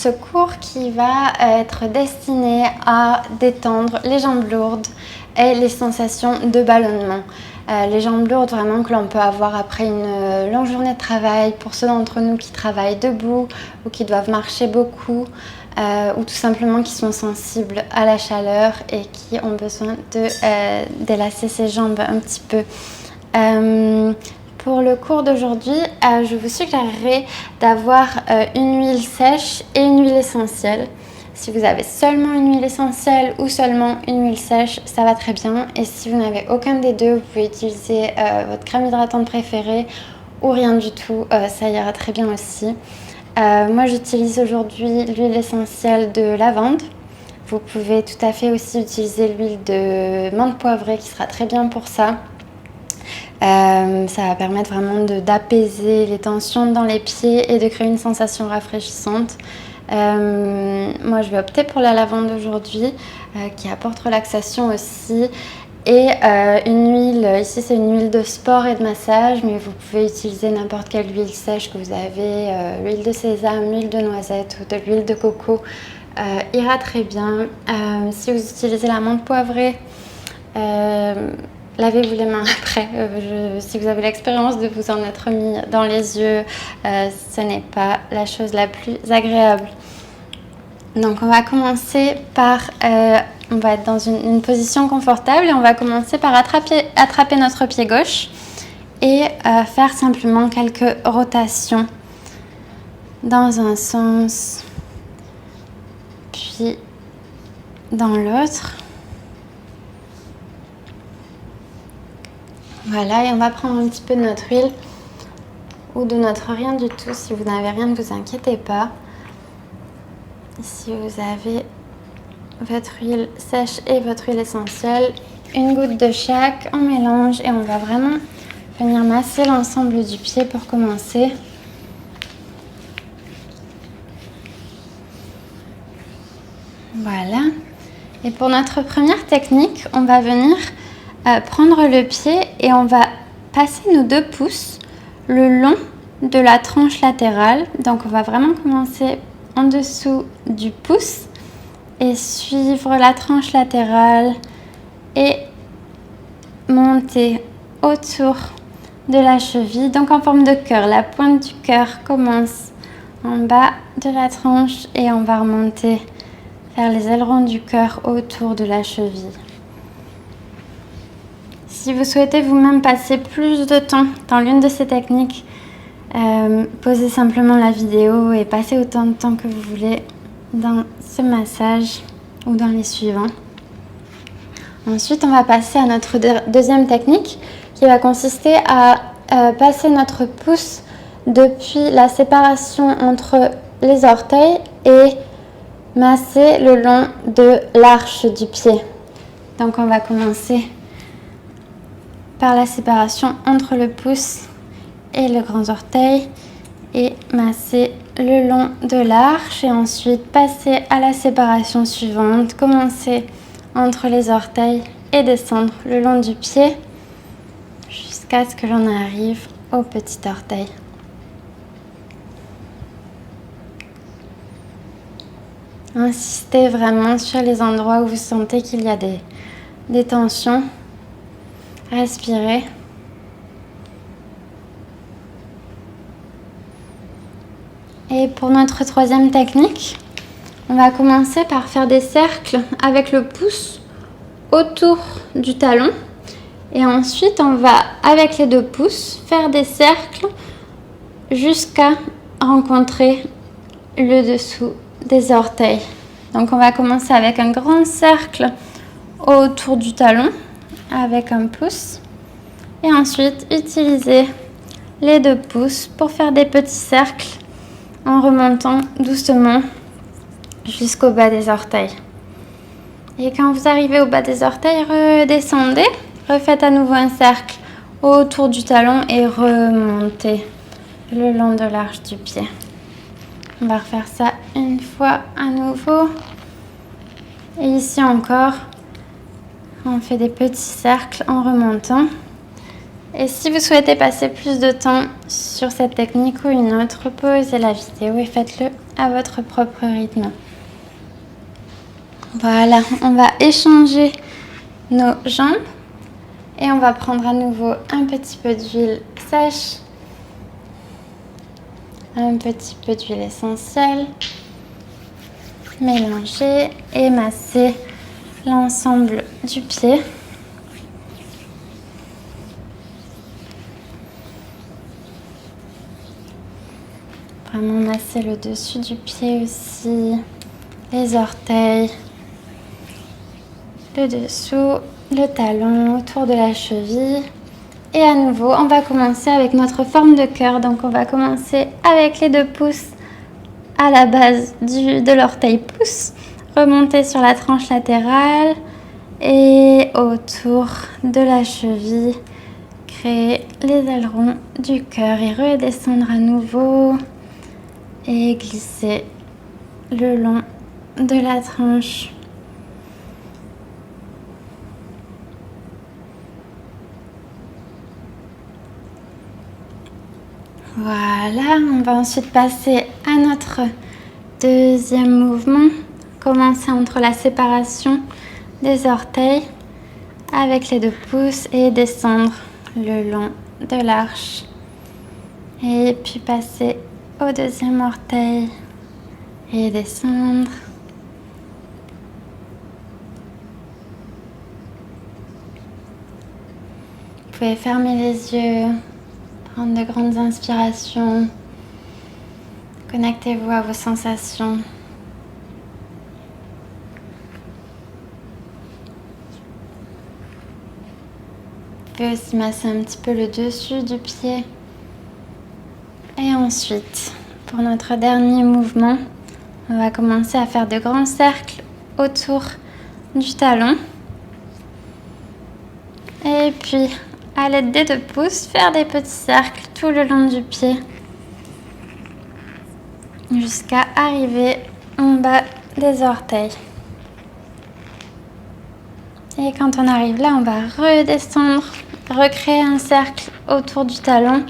ce cours qui va être destiné à détendre les jambes lourdes et les sensations de ballonnement. Les jambes lourdes vraiment que l'on peut avoir après une longue journée de travail, pour ceux d'entre nous qui travaillent debout ou qui doivent marcher beaucoup ou tout simplement qui sont sensibles à la chaleur et qui ont besoin de délasser ses jambes un petit peu. Pour le cours d'aujourd'hui, je vous suggérerais d'avoir une huile sèche et une huile essentielle. Si vous avez seulement une huile essentielle ou seulement une huile sèche, ça va très bien. Et si vous n'avez aucun des deux, vous pouvez utiliser votre crème hydratante préférée ou rien du tout, ça ira très bien aussi. Moi, j'utilise aujourd'hui l'huile essentielle de lavande. Vous pouvez tout à fait aussi utiliser l'huile de menthe poivrée qui sera très bien pour ça. Ça va permettre vraiment d'apaiser les tensions dans les pieds et de créer une sensation rafraîchissante. Moi, je vais opter pour la lavande aujourd'hui, qui apporte relaxation aussi. Et une huile, ici c'est une huile de sport et de massage, mais vous pouvez utiliser n'importe quelle huile sèche que vous avez, l'huile de sésame, l'huile de noisette ou de l'huile de coco, ira très bien. Si vous utilisez la menthe poivrée, lavez-vous les mains après. Si vous avez l'expérience de vous en être mis dans les yeux, ce n'est pas la chose la plus agréable. Donc on va commencer par, on va être dans une position confortable et on va commencer par attraper notre pied gauche et faire simplement quelques rotations dans un sens puis dans l'autre. Voilà, et on va prendre un petit peu de notre huile ou de notre rien du tout. Si vous n'avez rien, ne vous inquiétez pas. Si vous avez votre huile sèche et votre huile essentielle, une goutte de chaque, on mélange et on va vraiment venir masser l'ensemble du pied pour commencer. Voilà. Et pour notre première technique, on va venir prendre le pied et on va passer nos 2 pouces le long de la tranche latérale. Donc on va vraiment commencer en dessous du pouce et suivre la tranche latérale et monter autour de la cheville, donc en forme de cœur. La pointe du cœur commence en bas de la tranche et on va remonter vers les ailerons du cœur autour de la cheville. Si vous souhaitez vous-même passer plus de temps dans l'une de ces techniques, posez simplement la vidéo et passez autant de temps que vous voulez dans ce massage ou dans les suivants. Ensuite, on va passer à notre deuxième technique qui va consister à passer notre pouce depuis la séparation entre les orteils et masser le long de l'arche du pied. Donc on va commencer par la séparation entre le pouce et le grand orteil et masser le long de l'arche et ensuite passer à la séparation suivante, commencer entre les orteils et descendre le long du pied jusqu'à ce que l'on arrive au petit orteil. Insistez vraiment sur les endroits où vous sentez qu'il y a des tensions. Respirez. Et pour notre troisième technique, on va commencer par faire des cercles avec le pouce autour du talon. Et ensuite, on va, avec les 2 pouces, faire des cercles jusqu'à rencontrer le dessous des orteils. Donc, on va commencer avec un grand cercle autour du talon avec un pouce. Et ensuite, utiliser les 2 pouces pour faire des petits cercles en remontant doucement jusqu'au bas des orteils. Et quand vous arrivez au bas des orteils, redescendez, refaites à nouveau un cercle autour du talon et remontez le long de l'arche du pied. On va refaire ça une fois à nouveau. Et ici encore, on fait des petits cercles en remontant. Et si vous souhaitez passer plus de temps sur cette technique ou une autre, pausez la vidéo et faites-le à votre propre rythme. Voilà, on va échanger nos jambes et on va prendre à nouveau un petit peu d'huile sèche, un petit peu d'huile essentielle, mélanger et masser l'ensemble du pied. Vraiment masser le dessus du pied aussi, les orteils, le dessous, le talon, autour de la cheville. Et à nouveau, on va commencer avec notre forme de cœur. Donc on va commencer avec les 2 pouces à la base de l'orteil pouce, remonter sur la tranche latérale et autour de la cheville, créer les ailerons du cœur et redescendre à nouveau et glisser le long de la tranche. Voilà, on va ensuite passer à notre deuxième mouvement. Commencer entre la séparation des orteils avec les 2 pouces et descendre le long de l'arche. Et puis passer au deuxième orteil et descendre. Vous pouvez fermer les yeux, prendre de grandes inspirations. Connectez-vous à vos sensations. Vous pouvez aussi masser un petit peu le dessus du pied. Et ensuite, pour notre dernier mouvement, on va commencer à faire de grands cercles autour du talon. Et puis, à l'aide des 2 pouces, faire des petits cercles tout le long du pied jusqu'à arriver en bas des orteils. Et quand on arrive là, on va redescendre, recréer un cercle autour du talon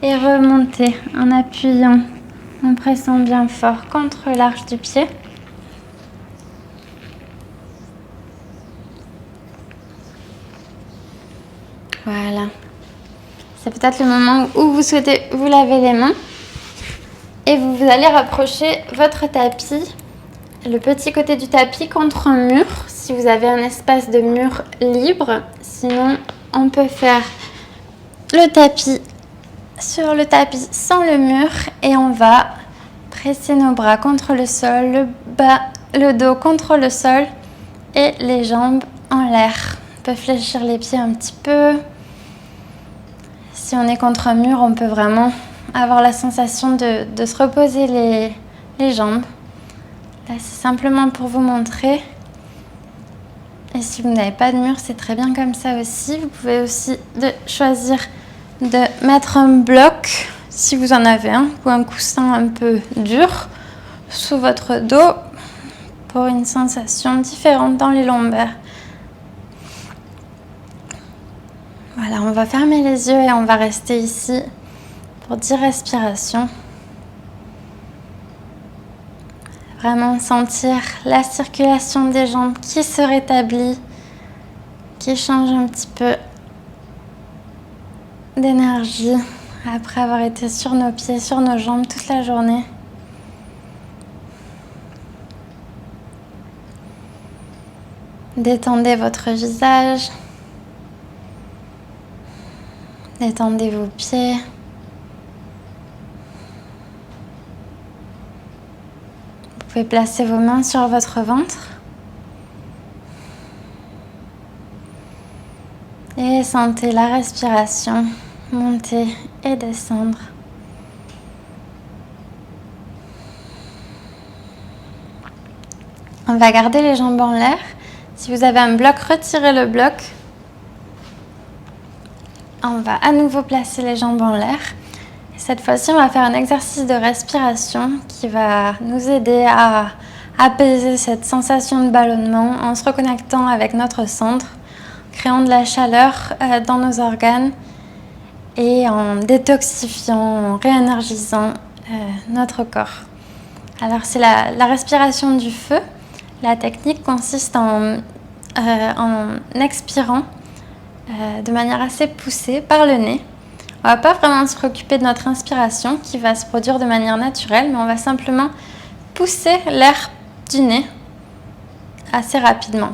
et remonter en appuyant, en pressant bien fort contre l'arche du pied. Voilà. C'est peut-être le moment où vous souhaitez vous laver les mains. Et vous allez rapprocher votre tapis, le petit côté du tapis contre un mur, si vous avez un espace de mur libre. Sinon, on peut faire le tapis sur le tapis sans le mur et on va presser nos bras contre le sol, le bas, le dos contre le sol et les jambes en l'air. On peut fléchir les pieds un petit peu. Si on est contre un mur, on peut vraiment avoir la sensation de se reposer les jambes. Là, c'est simplement pour vous montrer. Et si vous n'avez pas de mur, c'est très bien comme ça aussi. Vous pouvez aussi choisir de mettre un bloc, si vous en avez un, ou un coussin un peu dur sous votre dos pour une sensation différente dans les lombaires. Voilà, on va fermer les yeux et on va rester ici pour 10 respirations. Vraiment sentir la circulation des jambes qui se rétablit, qui change un petit peu d'énergie après avoir été sur nos pieds, sur nos jambes toute la journée. Détendez votre visage, détendez vos pieds. Vous pouvez placer vos mains sur votre ventre et sentez la respiration monter et descendre. On va garder les jambes en l'air. Si vous avez un bloc, retirez le bloc. On va à nouveau placer les jambes en l'air. Cette fois-ci, on va faire un exercice de respiration qui va nous aider à apaiser cette sensation de ballonnement en se reconnectant avec notre centre, créant de la chaleur dans nos organes et en détoxifiant, en réénergisant notre corps. Alors c'est la respiration du feu. La technique consiste en expirant de manière assez poussée par le nez. On ne va pas vraiment se préoccuper de notre inspiration qui va se produire de manière naturelle, mais on va simplement pousser l'air du nez assez rapidement.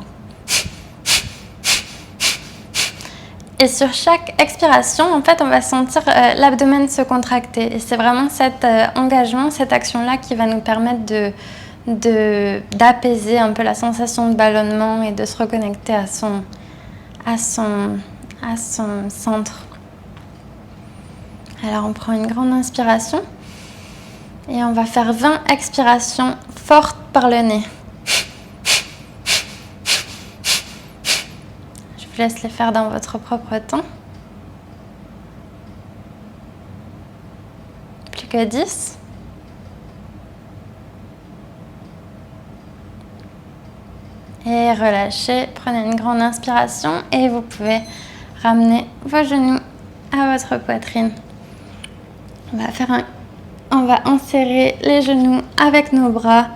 Et sur chaque expiration, en fait, on va sentir l'abdomen se contracter. Et c'est vraiment cet engagement, cette action-là qui va nous permettre d'apaiser un peu la sensation de ballonnement et de se reconnecter à son centre. Alors, on prend une grande inspiration et on va faire 20 expirations fortes par le nez. Je vous laisse les faire dans votre propre temps. Plus que 10. Et relâchez, prenez une grande inspiration et vous pouvez ramener vos genoux à votre poitrine. On va enserrer les genoux avec nos bras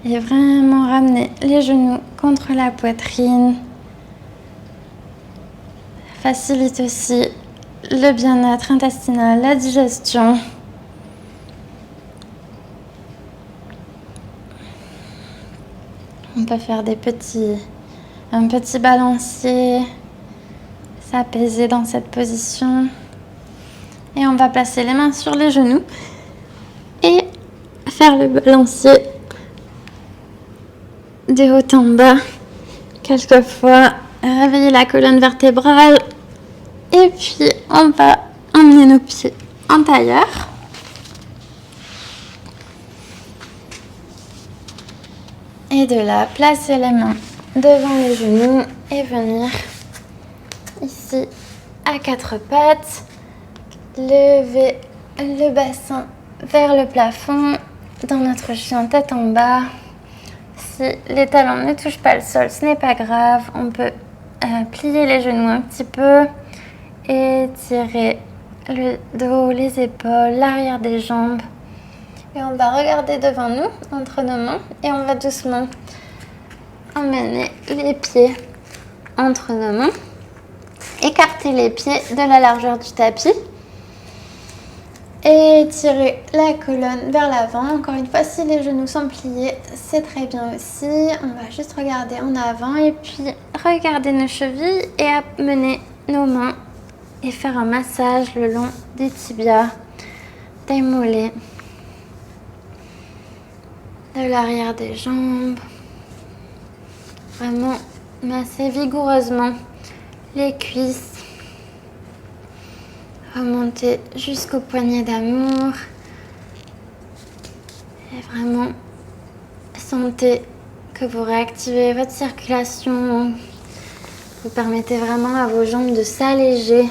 et vraiment ramener les genoux contre la poitrine. Ça facilite aussi le bien-être intestinal, la digestion. On peut faire un petit balancier, s'apaiser dans cette position. Et on va placer les mains sur les genoux et faire le balancier de haut en bas. Quelquefois, réveiller la colonne vertébrale. Et puis, on va emmener nos pieds en tailleur. Et de là, placer les mains devant les genoux et venir ici à quatre pattes. Lever le bassin vers le plafond dans notre chien tête en bas. Si les talons ne touchent pas le sol, ce n'est pas grave. On peut plier les genoux un petit peu, étirer le dos, les épaules, l'arrière des jambes. Et on va regarder devant nous, entre nos mains, et on va doucement emmener les pieds entre nos mains. Écarter les pieds de la largeur du tapis. Et tirer la colonne vers l'avant. Encore une fois, si les genoux sont pliés, c'est très bien aussi. On va juste regarder en avant et puis regarder nos chevilles et amener nos mains et faire un massage le long des tibias, des mollets, de l'arrière des jambes. Vraiment masser vigoureusement les cuisses. Remontez jusqu'au poignet d'amour. Et vraiment, sentez que vous réactivez votre circulation. Vous permettez vraiment à vos jambes de s'alléger.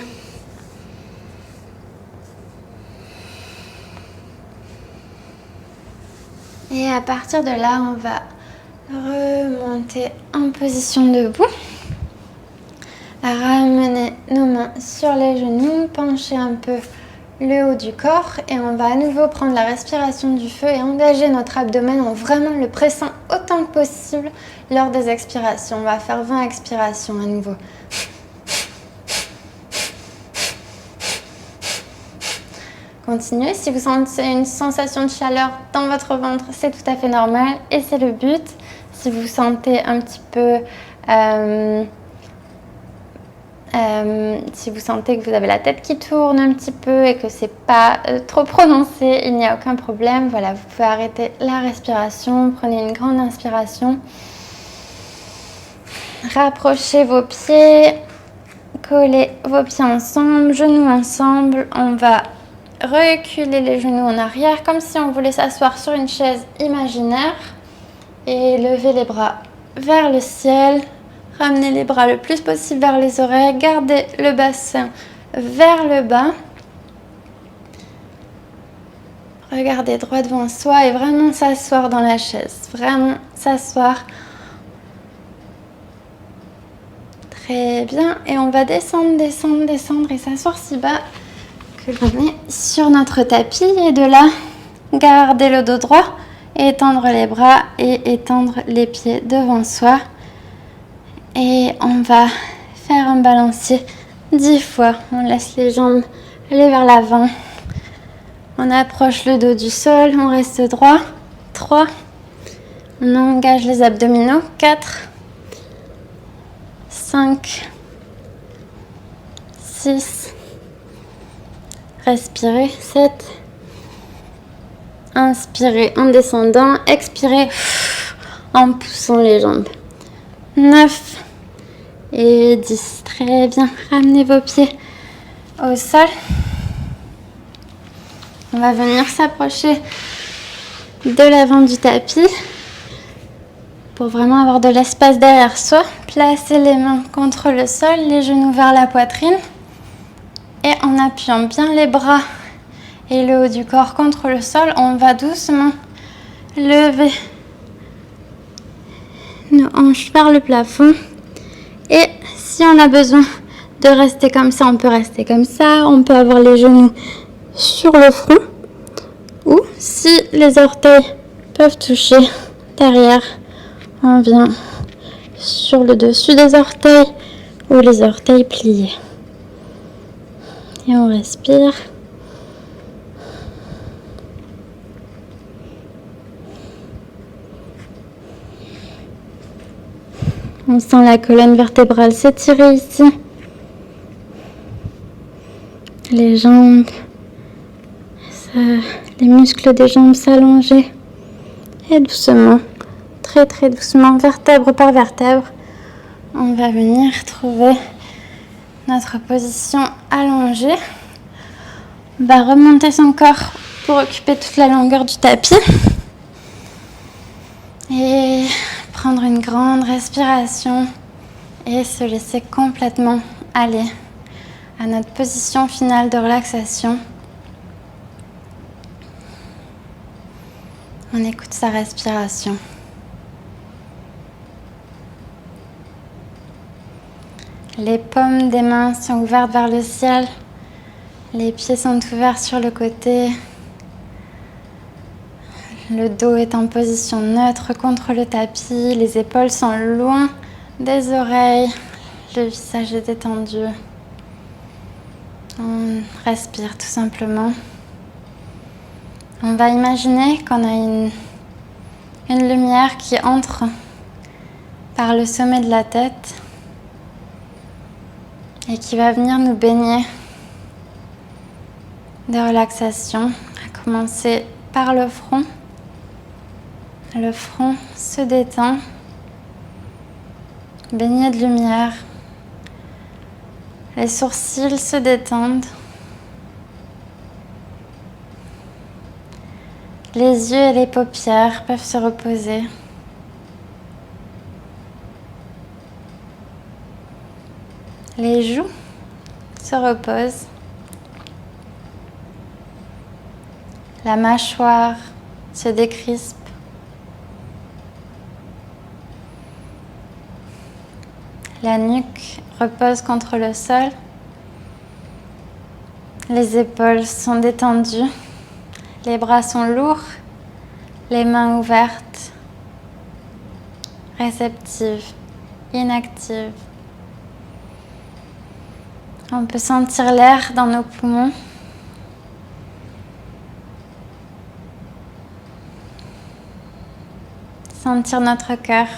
Et à partir de là, on va remonter en position debout. Ramener nos mains sur les genoux, pencher un peu le haut du corps et on va à nouveau prendre la respiration du feu et engager notre abdomen en vraiment le pressant autant que possible lors des expirations. On va faire 20 expirations à nouveau. Continuez, si vous sentez une sensation de chaleur dans votre ventre, c'est tout à fait normal et c'est le but. Si vous sentez un petit peu... si vous sentez que vous avez la tête qui tourne un petit peu et que c'est pas trop prononcé, il n'y a aucun problème. Voilà, vous pouvez arrêter la respiration, prenez une grande inspiration. Rapprochez vos pieds, collez vos pieds ensemble, genoux ensemble. On va reculer les genoux en arrière comme si on voulait s'asseoir sur une chaise imaginaire et lever les bras vers le ciel. Ramenez les bras le plus possible vers les oreilles. Gardez le bassin vers le bas. Regardez droit devant soi et vraiment s'asseoir dans la chaise. Vraiment s'asseoir. Très bien. Et on va descendre, descendre, descendre et s'asseoir si bas que l'on est sur notre tapis. Et de là, gardez le dos droit étendre les bras et étendre les pieds devant soi. Et on va faire un balancier 10 fois. On laisse les jambes aller vers l'avant. On approche le dos du sol, on reste droit. 3. On engage les abdominaux. 4. 5. 6. Respirez. 7. Inspirez en descendant. Expirez en poussant les jambes. 9 et 10. Très bien. Ramenez vos pieds au sol. On va venir s'approcher de l'avant du tapis pour vraiment avoir de l'espace derrière soi. Placez les mains contre le sol, les genoux vers la poitrine et en appuyant bien les bras et le haut du corps contre le sol, on va doucement lever nos hanches vers le plafond. Et si on a besoin de rester comme ça, on peut rester comme ça. On peut avoir les genoux sur le front. Ou si les orteils peuvent toucher derrière, on vient sur le dessus des orteils ou les orteils pliés. Et on respire. On sent la colonne vertébrale s'étirer ici. Les jambes, les muscles des jambes s'allonger. Et doucement, très très doucement, vertèbre par vertèbre, on va venir trouver notre position allongée. On va remonter son corps pour occuper toute la longueur du tapis. Et prendre une grande respiration et se laisser complètement aller à notre position finale de relaxation. On écoute sa respiration. Les paumes des mains sont ouvertes vers le ciel. Les pieds sont ouverts sur le côté. Le dos est en position neutre contre le tapis. Les épaules sont loin des oreilles. Le visage est détendu. On respire tout simplement. On va imaginer qu'on a une lumière qui entre par le sommet de la tête et qui va venir nous baigner de relaxation, à commencer par le front. Le front se détend, baigné de lumière. Les sourcils se détendent. Les yeux et les paupières peuvent se reposer. Les joues se reposent. La mâchoire se décrispe. La nuque repose contre le sol. Les épaules sont détendues. Les bras sont lourds. Les mains ouvertes. Réceptives, inactives. On peut sentir l'air dans nos poumons. Sentir notre cœur.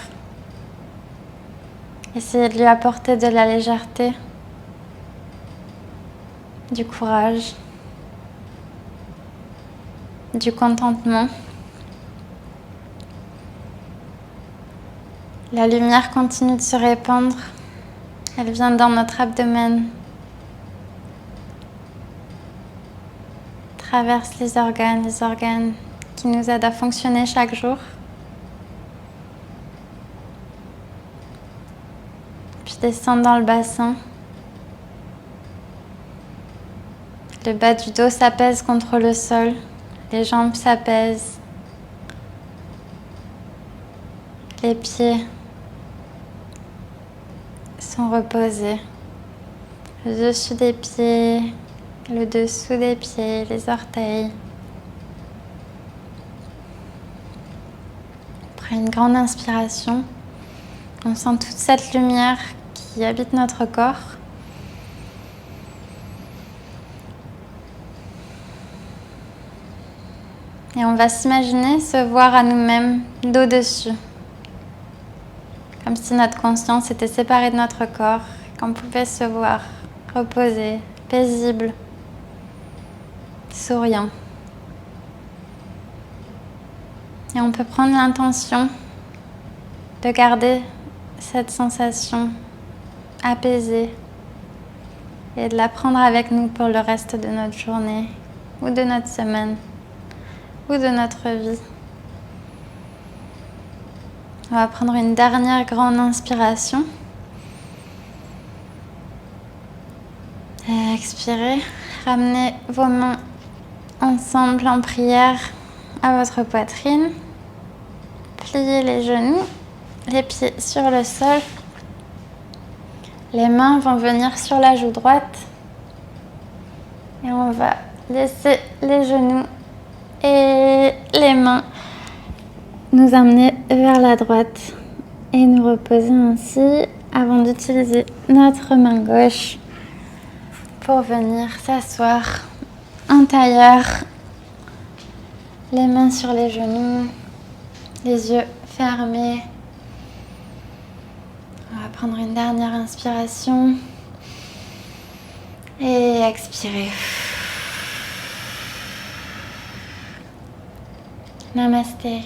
Essayez de lui apporter de la légèreté, du courage, du contentement. La lumière continue de se répandre. Elle vient dans notre abdomen, traverse les organes qui nous aident à fonctionner chaque jour. Puis descend dans le bassin. Le bas du dos s'apaise contre le sol. Les jambes s'apaisent. Les pieds sont reposés. Le dessus des pieds, le dessous des pieds, les orteils. une grande inspiration. On sent toute cette lumière qui habite notre corps. Et on va s'imaginer se voir à nous-mêmes d'au-dessus. Comme si notre conscience était séparée de notre corps, qu'on pouvait se voir reposé, paisible, souriant. Et on peut prendre l'intention de garder cette sensation apaisée et de la prendre avec nous pour le reste de notre journée ou de notre semaine ou de notre vie. On va prendre une dernière grande inspiration. Et expirer. Ramenez vos mains ensemble en prière à votre poitrine. Pliez les genoux, les pieds sur le sol. Les mains vont venir sur la joue droite. Et on va laisser les genoux et les mains nous amener vers la droite et nous reposer ainsi avant d'utiliser notre main gauche pour venir s'asseoir en tailleur, les mains sur les genoux, les yeux fermés. On va prendre une dernière inspiration et expirer. Namasté.